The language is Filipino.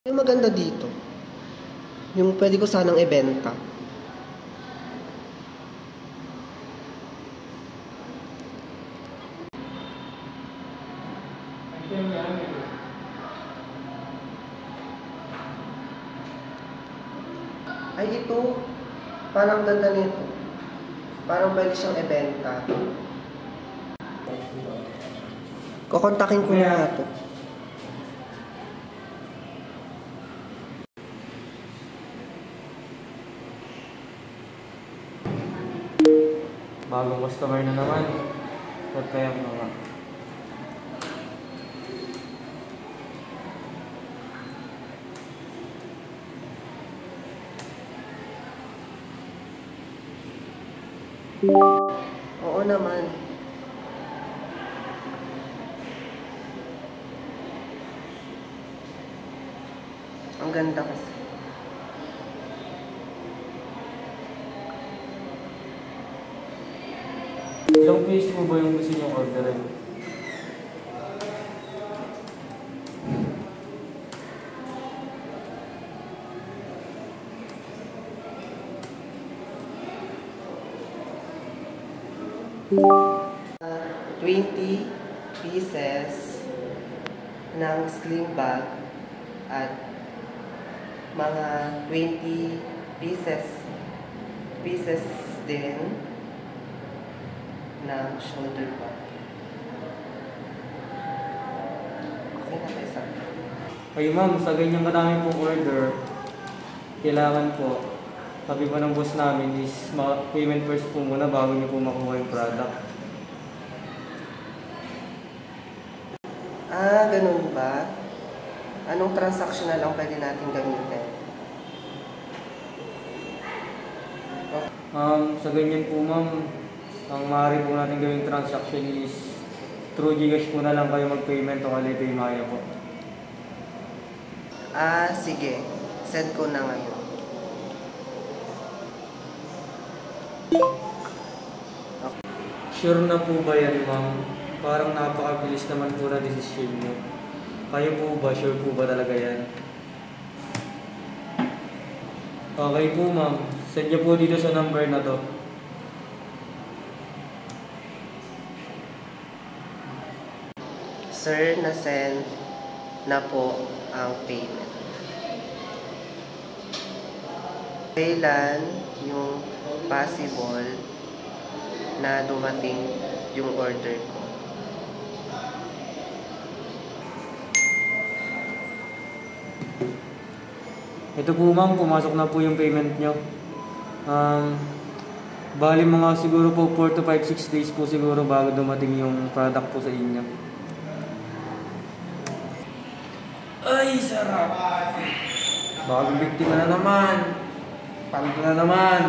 Yung maganda dito, yung pwede ko sanang ibenta. Ay, ito. Parang ganda nito. Parang pwede siyang ibenta. Kukontakin ko na ito. Bagong customer na naman. Ba't kaya mga? Oo naman. Ang ganda kasi. Ilang piece mo ba yung gusto niyong orderin? Uh, 20 pieces ng sling bag at mga 20 pieces din ng shoulder bag. Okay na ba isa? Ay ma'am, sa ganyang kadami pong order, kailangan po, sabi po ng boss namin is payment first po muna bago niyo po makuha yung product. Ah, ganun ba? Anong transaction na lang pwede natin gamitin? Okay. Sa ganyan po ma'am, ang maaari po natin gawing transaction is through Gcash po na lang kayo mag-payment o Alipay Maya po. Ah, sige. Send ko na ngayon. Okay. Sure na po ba yan ma'am? Parang napakabilis naman po na desisyon niyo. Kayo po ba? Sure po ba talaga yan? Okay po ma'am. Send niyo po dito sa number na to. Sir, na-send na po ang payment. Kailan yung possible na dumating yung order ko? Ito po ma'am, pumasok na po yung payment nyo. Bali mga siguro po 4 to 5, 6 days po siguro bago dumating yung product po sa inyo. Ay, sarap! Bagong biktima na naman! Palit na naman!